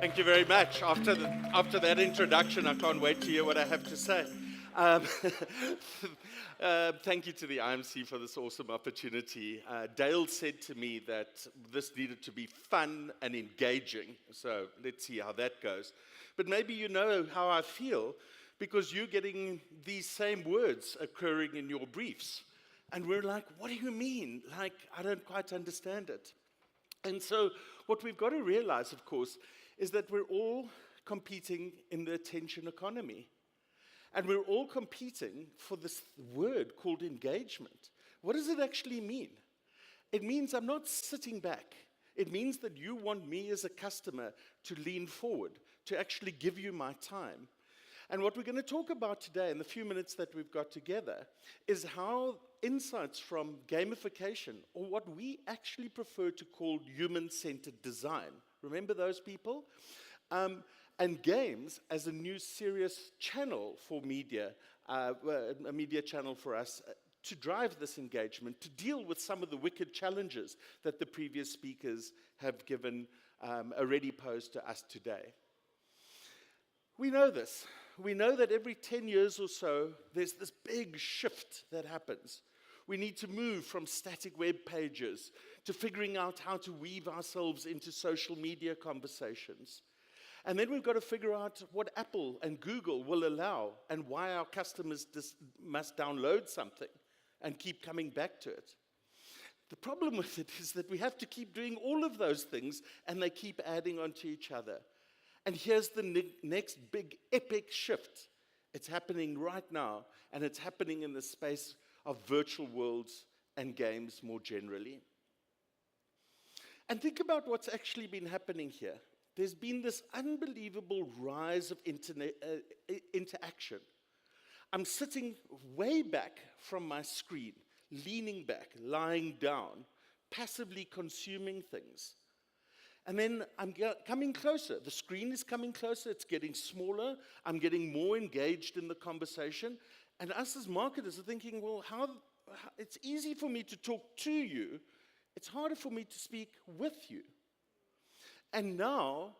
Thank you very much. After that introduction, I can't wait to hear what I have to say. Um, thank you to the IMC for this awesome opportunity. Dale said to me that this needed to be fun and engaging, so let's see how that goes. But maybe you know how I feel because you're getting these same words occurring in your briefs. And we're like, what do you mean? Like, I don't quite understand it. And so what we've got to realize, of course, is that we're all competing in the attention economy. And we're all competing for this word called engagement. What does it actually mean? It means I'm not sitting back. It means that you want me as a customer to lean forward, to actually give you my time. And what we're going to talk about today in the few minutes that we've got together is how insights from gamification, or what we actually prefer to call human-centered design. Remember those people? And games as a new serious channel for media, a media channel for us to drive this engagement, to deal with some of the wicked challenges that the previous speakers have given, already posed to us today. We know this. We know that every 10 years or so, there's this big shift that happens. We need to move from static web pages to figuring out how to weave ourselves into social media conversations. And then we've got to figure out what Apple and Google will allow and why our customers must download something and keep coming back to it. The problem with it is that we have to keep doing all of those things and they keep adding onto each other. And here's the next big epic shift. It's happening right now, and it's happening in the space of virtual worlds and games more generally. And think about what's actually been happening here. There's been this unbelievable rise of interaction. I'm sitting way back from my screen, leaning back, lying down, passively consuming things. And then I'm coming closer. The screen is coming closer. It's getting smaller. I'm getting more engaged in the conversation. And us as marketers are thinking, well, it's easy for me to talk to you. It's harder for me to speak with you. And now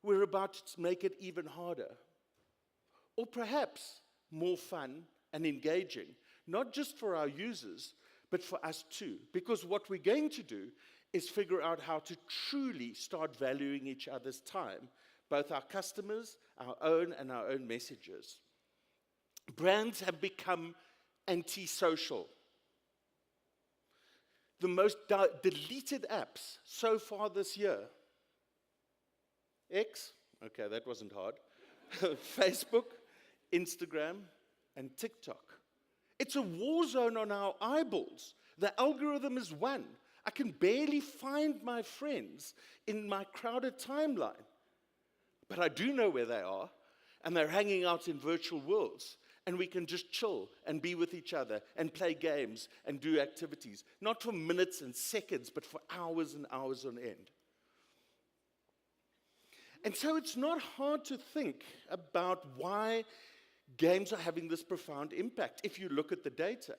we're about to make it even harder. Or perhaps more fun and engaging, not just for our users, but for us too. Because what we're going to do is figure out how to truly start valuing each other's time, both our customers, our own, and our own messages. Brands have become antisocial. The most deleted apps so far this year: X, okay, that wasn't hard, Facebook, Instagram, and TikTok. It's a war zone on our eyeballs. The algorithm is one. I can barely find my friends in my crowded timeline. But I do know where they are, and they're hanging out in virtual worlds. And we can just chill and be with each other and play games and do activities. Not for minutes and seconds, but for hours and hours on end. And so it's not hard to think about why games are having this profound impact if you look at the data.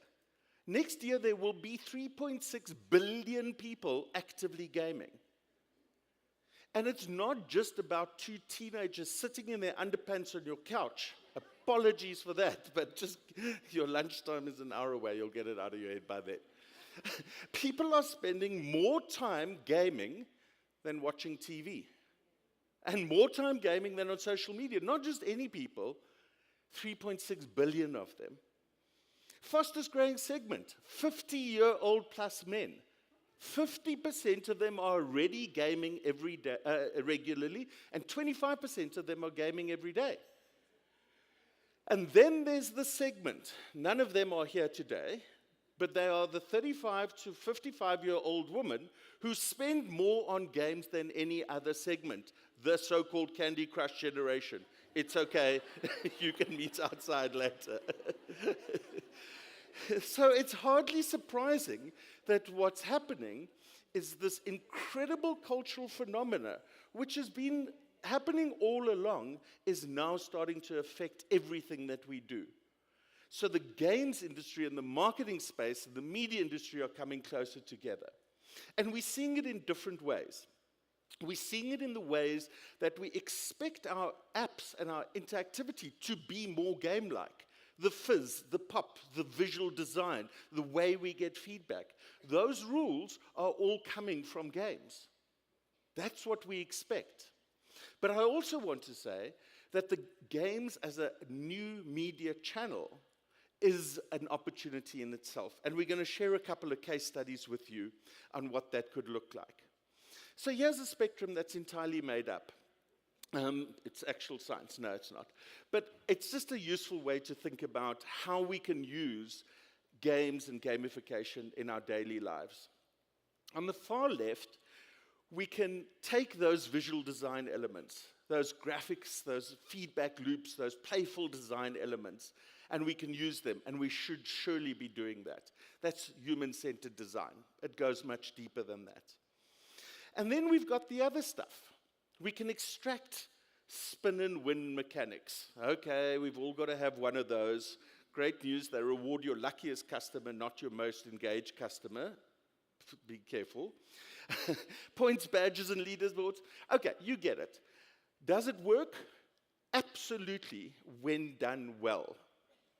Next year, there will be 3.6 billion people actively gaming. And it's not just about two teenagers sitting in their underpants on your couch. Apologies for that, but just your lunchtime is an hour away. You'll get it out of your head by then. People are spending more time gaming than watching TV. And more time gaming than on social media. Not just any people, 3.6 billion of them. Fastest growing segment, 50-year-old plus men. 50% of them are already gaming every day, regularly, and 25% of them are gaming every day. And then there's the segment. None of them are here today, but they are the 35 to 55-year-old women who spend more on games than any other segment, the so-called Candy Crush generation. It's okay, you can meet outside later. So it's hardly surprising that what's happening is this incredible cultural phenomena, which has been happening all along, is now starting to affect everything that we do. So the games industry and the marketing space and the media industry are coming closer together. And we're seeing it in different ways. We're seeing it in the ways that we expect our apps and our interactivity to be more game-like. The fizz, the pop, the visual design, the way we get feedback. Those rules are all coming from games. That's what we expect. But I also want to say that the games as a new media channel is an opportunity in itself. And we're going to share a couple of case studies with you on what that could look like. So here's a spectrum that's entirely made up. It's actual science. No, it's not. But it's just a useful way to think about how we can use games and gamification in our daily lives. On the far left, we can take those visual design elements, those graphics, those feedback loops, those playful design elements, and we can use them, and we should surely be doing that. That's human-centered design. It goes much deeper than that. And then we've got the other stuff. We can extract spin and win mechanics. Okay, we've all got to have one of those. Great news, they reward your luckiest customer, not your most engaged customer. Be careful. Points, badges, and leaderboards. Okay, you get it. Does it work? Absolutely, when done well.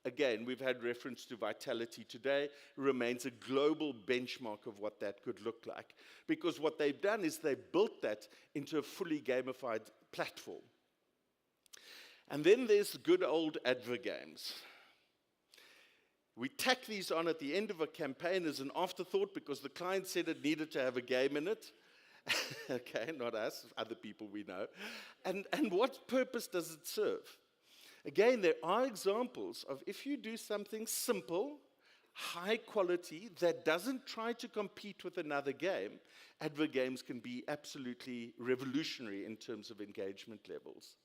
Again, we've had reference to Vitality today. It remains a global benchmark of what that could look like. Because what they've done is they've built that into a fully gamified platform. And then there's good old adver games. We tack these on at the end of a campaign as an afterthought because the client said it needed to have a game in it. Okay, not us, other people we know. And what purpose does it serve? Again, there are examples of if you do something simple, high quality, that doesn't try to compete with another game, adver games can be absolutely revolutionary in terms of engagement levels.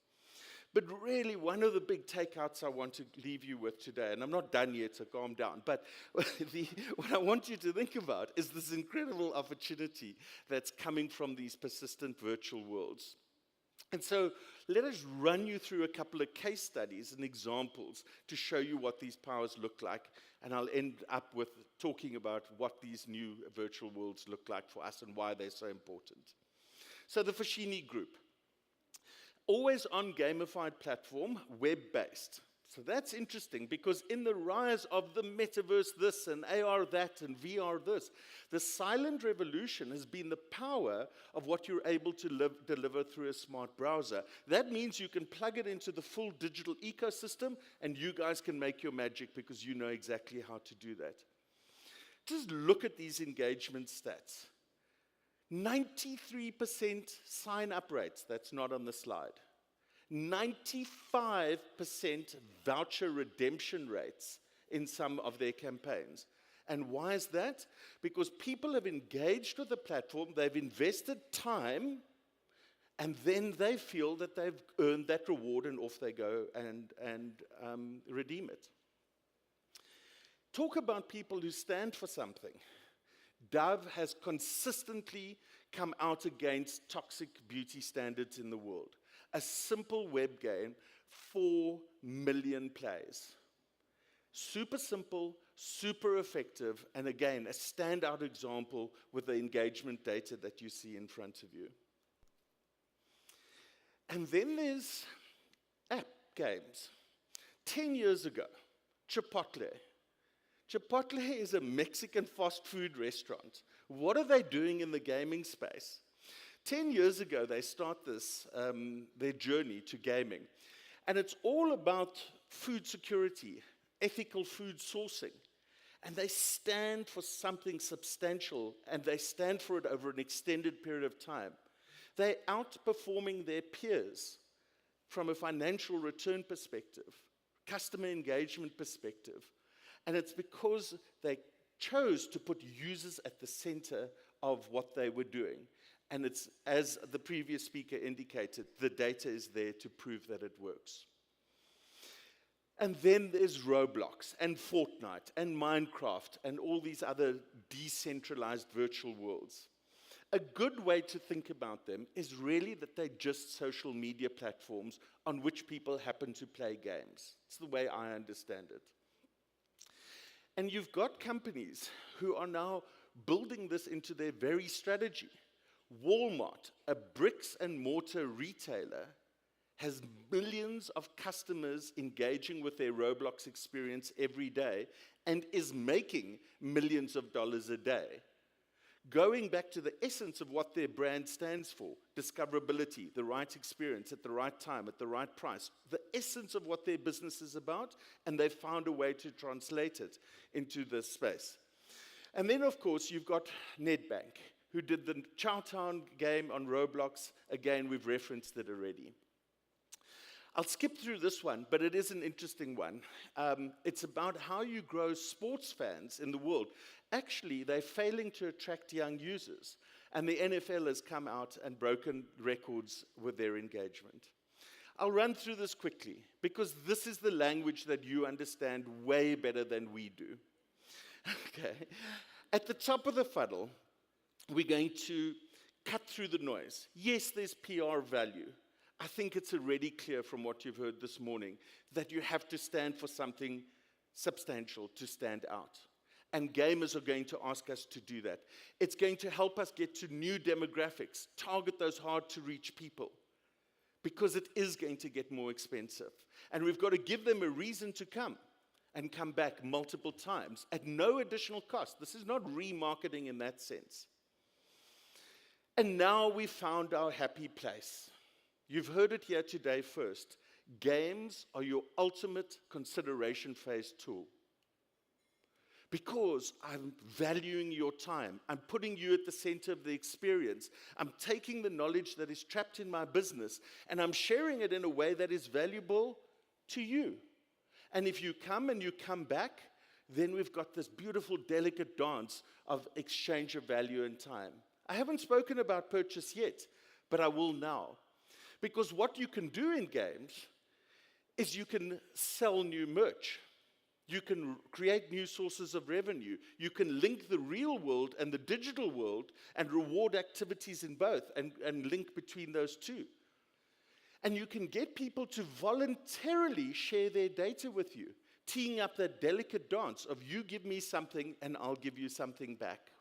But really, one of the big takeouts I want to leave you with today, and I'm not done yet, so calm down, but what I want you to think about is this incredible opportunity that's coming from these persistent virtual worlds. And so let us run you through a couple of case studies and examples to show you what these powers look like. And I'll end up with talking about what these new virtual worlds look like for us and why they're so important. So the Foschini Group. Always on gamified platform, web-based. So that's interesting because in the rise of the metaverse this and AR that and VR this, the silent revolution has been the power of what you're able to deliver through a smart browser. That means you can plug it into the full digital ecosystem and you guys can make your magic because you know exactly how to do that. Just look at these engagement stats. 93% sign-up rates, that's not on the slide. 95% voucher redemption rates in some of their campaigns. And why is that? Because people have engaged with the platform, they've invested time, and then they feel that they've earned that reward and off they go and redeem it. Talk about people who stand for something. Dove has consistently come out against toxic beauty standards in the world. A simple web game, 4 million plays. Super simple, super effective, and again, a standout example with the engagement data that you see in front of you. And then there's app games. 10 years ago, Chipotle. Chipotle is a Mexican fast food restaurant. What are they doing in the gaming space? 10 years ago, they start their journey to gaming. And it's all about food security, ethical food sourcing. And they stand for something substantial, and they stand for it over an extended period of time. They're outperforming their peers from a financial return perspective, customer engagement perspective. And it's because they chose to put users at the center of what they were doing. And it's, as the previous speaker indicated, the data is there to prove that it works. And then there's Roblox and Fortnite and Minecraft and all these other decentralized virtual worlds. A good way to think about them is really that they're just social media platforms on which people happen to play games. It's the way I understand it. And you've got companies who are now building this into their very strategy. Walmart, a bricks and mortar retailer, has millions of customers engaging with their Roblox experience every day and is making millions of dollars a day. Going back to the essence of what their brand stands for, discoverability, the right experience at the right time, at the right price, the essence of what their business is about, and they've found a way to translate it into this space. And then, of course, you've got Nedbank, who did the Chowtown game on Roblox. Again, we've referenced it already. I'll skip through this one, but it is an interesting one. It's about how you grow sports fans in the world. Actually, they're failing to attract young users, and the NFL has come out and broken records with their engagement. I'll run through this quickly, because this is the language that you understand way better than we do. Okay. At the top of the funnel, we're going to cut through the noise. Yes, there's PR value. I think it's already clear from what you've heard this morning that you have to stand for something substantial to stand out. And gamers are going to ask us to do that. It's going to help us get to new demographics, target those hard-to-reach people, because it is going to get more expensive. And we've got to give them a reason to come and come back multiple times at no additional cost. This is not remarketing in that sense. And now we've found our happy place. You've heard it here today first. Games are your ultimate consideration phase tool. Because I'm valuing your time. I'm putting you at the center of the experience. I'm taking the knowledge that is trapped in my business and I'm sharing it in a way that is valuable to you. And if you come and you come back, then we've got this beautiful, delicate dance of exchange of value and time. I haven't spoken about purchase yet, but I will now. Because what you can do in games is you can sell new merch. You can create new sources of revenue. You can link the real world and the digital world and reward activities in both and link between those two. And you can get people to voluntarily share their data with you, teeing up that delicate dance of you give me something and I'll give you something back.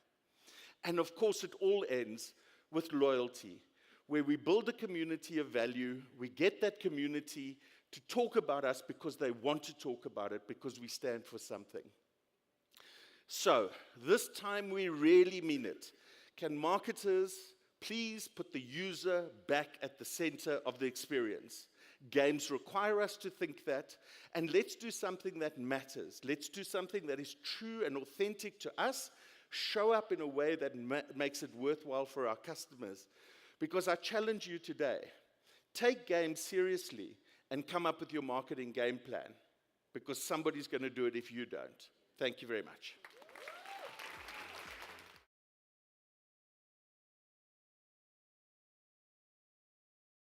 And of course, it all ends with loyalty, where we build a community of value, we get that community to talk about us because they want to talk about it, because we stand for something. So, this time we really mean it. Can marketers please put the user back at the center of the experience? Games require us to think that, and let's do something that matters. Let's do something that is true and authentic to us, show up in a way that makes it worthwhile for our customers. Because I challenge you today, take games seriously and come up with your marketing game plan, because somebody's going to do it if you don't. Thank you very much.